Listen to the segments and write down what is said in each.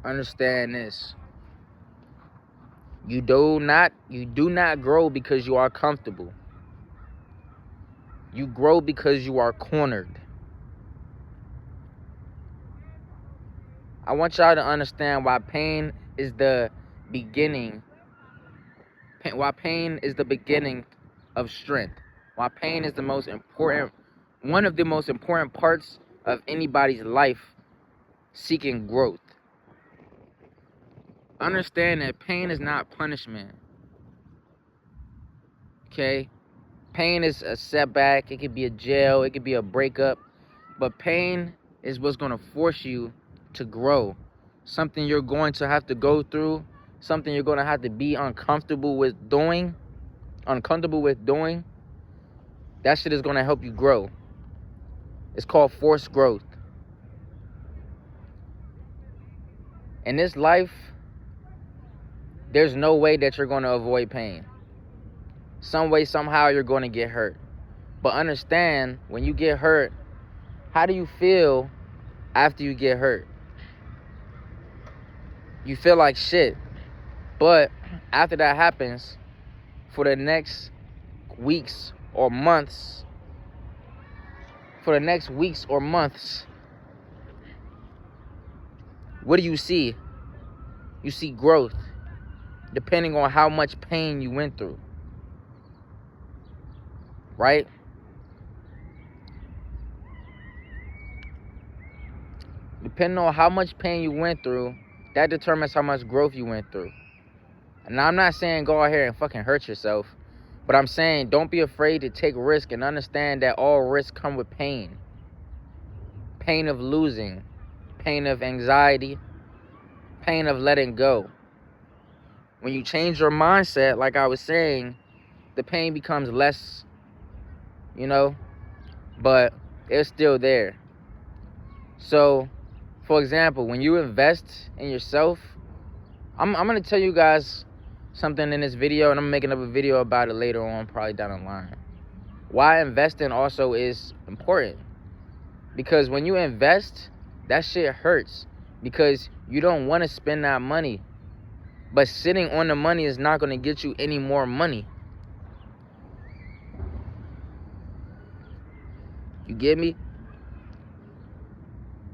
understand this. You do not grow because you are comfortable. You grow because you are cornered. I want y'all to understand why pain is the beginning. Why pain is the beginning of strength. Why pain is the most important, one of the most important parts of anybody's life seeking growth. Understand that pain is not punishment. Okay? Pain is a setback. It could be a jail. It could be a breakup. But pain is what's going to force you to grow. Something you're going to have to go through. Something you're going to have to be uncomfortable with doing. That shit is going to help you grow. It's called forced growth. In this life, there's no way that you're going to avoid pain. Some way, somehow, you're going to get hurt. But understand, when you get hurt, how do you feel after you get hurt? You feel like shit. But after that happens, for the next weeks or months, what do you see? You see growth, depending on how much pain you went through. Right? Depending on how much pain you went through, that determines how much growth you went through. And I'm not saying go out here and fucking hurt yourself, but I'm saying don't be afraid to take risk and understand that all risks come with pain. Pain of losing, pain of anxiety, pain of letting go. When you change your mindset, like I was saying, the pain becomes less, but it's still there. So, for example, when you invest in yourself, I'm going to tell you guys something in this video, and I'm making up a video about it later on, probably down the line. Why investing also is important. Because when you invest, that shit hurts. Because you don't want to spend that money. But sitting on the money is not going to get you any more money. You get me?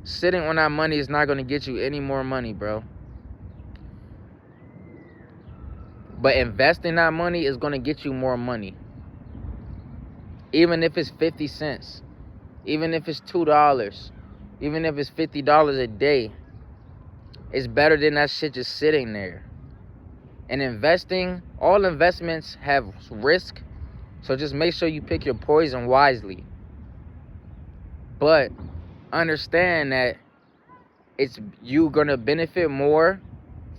Sitting on that money is not going to get you any more money, bro. But investing that money is going to get you more money. Even if it's 50 cents. Even if it's $2. Even if it's $50 a day. It's better than that shit just sitting there. And investing, all investments have risk. So just make sure you pick your poison wisely. But understand that you're going to benefit more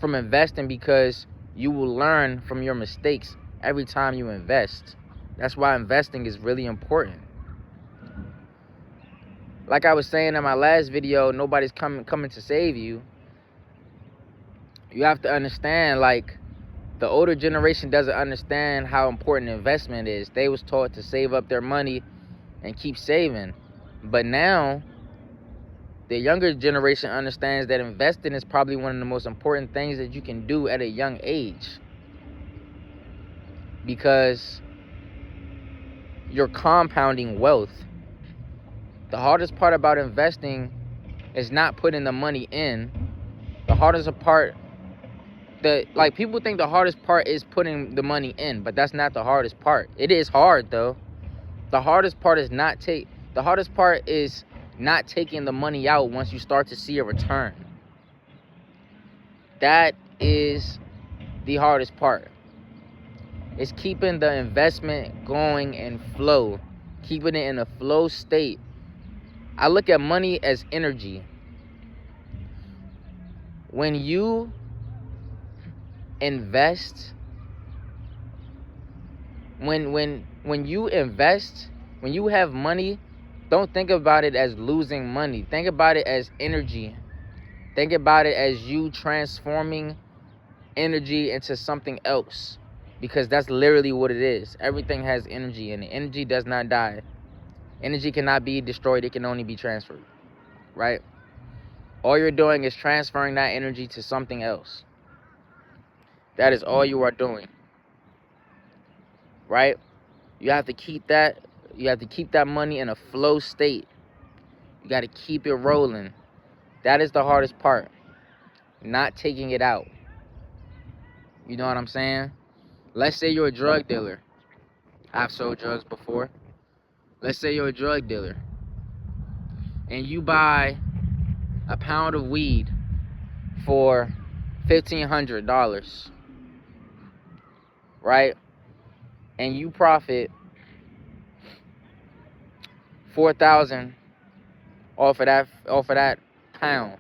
from investing because you will learn from your mistakes every time you invest. That's why investing is really important. Like I was saying in my last video, nobody's coming to save you. You have to understand, like, the older generation doesn't understand how important investment is. They was taught to save up their money and keep saving. But now, the younger generation understands that investing is probably one of the most important things that you can do at a young age. Because you're compounding wealth. The hardest part about investing is not putting the money in. The hardest part, people think the hardest part is putting the money in, but that's not the hardest part. It is hard though. The hardest part is not taking the money out once you start to see a return. That is the hardest part. It's keeping the investment going and flow. Keeping it in a flow state. I look at money as energy. When you invest, when you invest, when you have money, don't think about it as losing money. Think about it as energy. Think about it as you transforming energy into something else. Because that's literally what it is. Everything has energy in it. Energy does not die. Energy cannot be destroyed. It can only be transferred. Right? All you're doing is transferring that energy to something else. That is all you are doing. Right? You have to keep that money in a flow state. You got to keep it rolling. That is the hardest part. Not taking it out. You know what I'm saying? Let's say you're a drug dealer. I've sold drugs before. Let's say you're a drug dealer and you buy a pound of weed for $1,500, right? And you profit $4,000 off of that pound.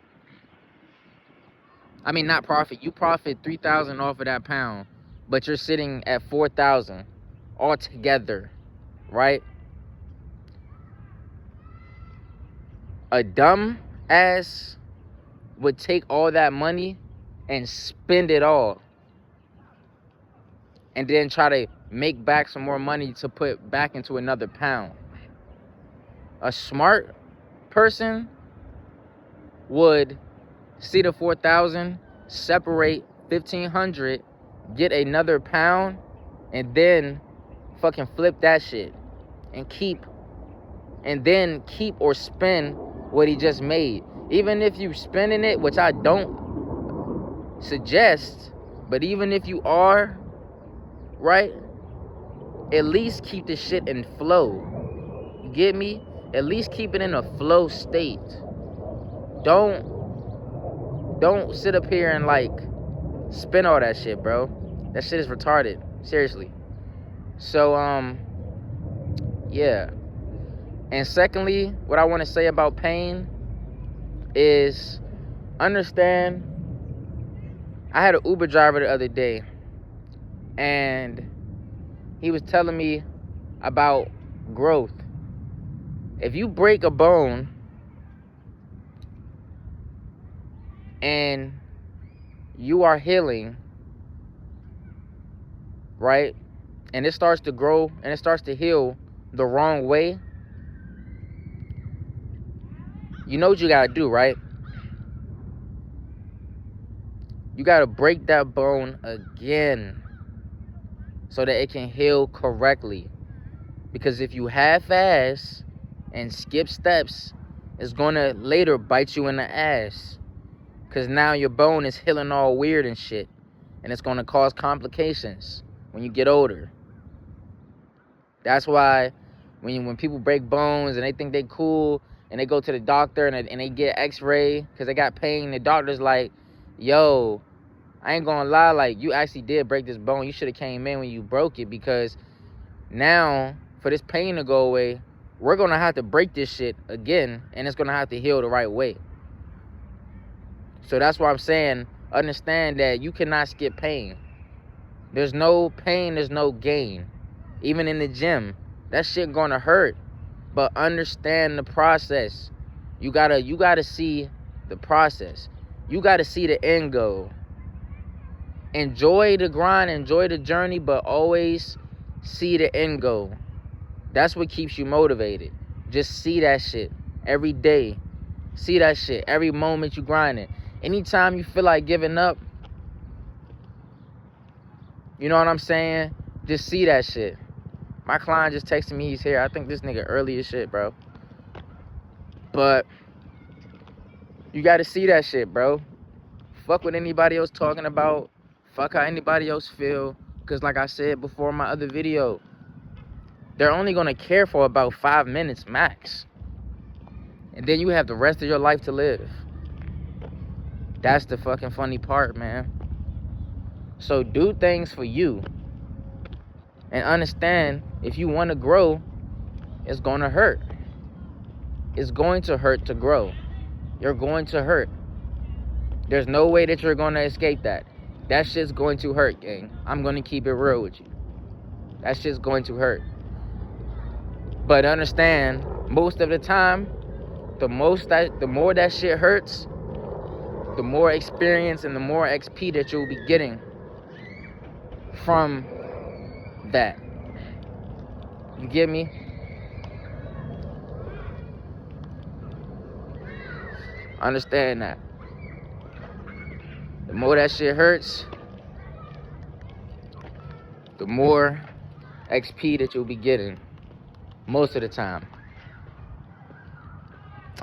I mean, not profit. You profit $3,000 off of that pound, but you're sitting at $4,000 altogether, right? A dumb ass would take all that money and spend it all, and then try to make back some more money to put back into another pound. A smart person would see the 4,000, separate 1,500, get another pound, and then fucking flip that shit and keep or spend what he just made. Even if you spending it, which I don't suggest, but even if you are, right, at least keep the shit in flow. You get me? At least keep it in a flow state. Don't sit up here and like spend all that shit, bro. That shit is retarded. Seriously. So yeah. And secondly, what I want to say about pain is understand. I had an Uber driver the other day, and he was telling me about growth. If you break a bone and you are healing, right, and it starts to grow and it starts to heal the wrong way, you know what you gotta do, right? You gotta break that bone again so that it can heal correctly. Because if you half-ass and skip steps, it's gonna later bite you in the ass. Because now your bone is healing all weird and shit, and it's gonna cause complications when you get older. That's why when people break bones and they think they cool and they go to the doctor and they get x-ray because they got pain, the doctor's like, yo, I ain't gonna lie, like, you actually did break this bone. You should have came in when you broke it, because now for this pain to go away, we're gonna have to break this shit again, and it's gonna have to heal the right way. So that's why I'm saying, understand that you cannot skip pain. There's no pain, there's no gain. Even in the gym, that shit gonna hurt. But understand the process. You gotta see the process. You gotta see the end goal. Enjoy the grind, enjoy the journey, but always see the end goal. That's what keeps you motivated. Just see that shit every day. See that shit every moment you grinding. Anytime you feel like giving up, you know what I'm saying? Just see that shit. My client just texted me, he's here. I think this nigga early as shit, bro. But you gotta see that shit, bro. Fuck what anybody else talking about. Fuck how anybody else feel. Because like I said before in my other video, they're only gonna care for about 5 minutes max. And then you have the rest of your life to live. That's the fucking funny part, man. So do things for you. And understand, if you want to grow, it's going to hurt. It's going to hurt to grow. You're going to hurt. There's no way that you're going to escape that. That shit's going to hurt, gang. I'm going to keep it real with you. That shit's going to hurt. But understand, most of the time, the more that shit hurts, the more experience and the more XP that you'll be getting from that. You get me? Understand that. The more that shit hurts, the more XP that you'll be getting most of the time.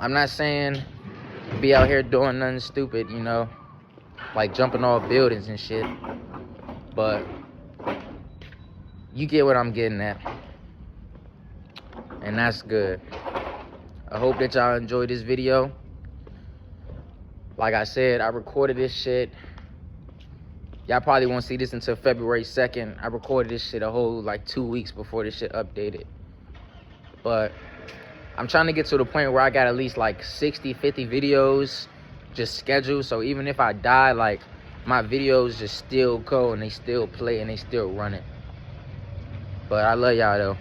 I'm not saying be out here doing nothing stupid, you know, like jumping off buildings and shit, but you get what I'm getting at, and that's good. I hope that y'all enjoyed this video. Like I said, I recorded this shit. Y'all probably won't see this until February 2nd. I recorded this shit a whole like 2 weeks before this shit updated. But I'm trying to get to the point where I got at least like 60, 50 videos just scheduled. So even if I die, like my videos just still go and they still play and they still run it. But I love y'all though.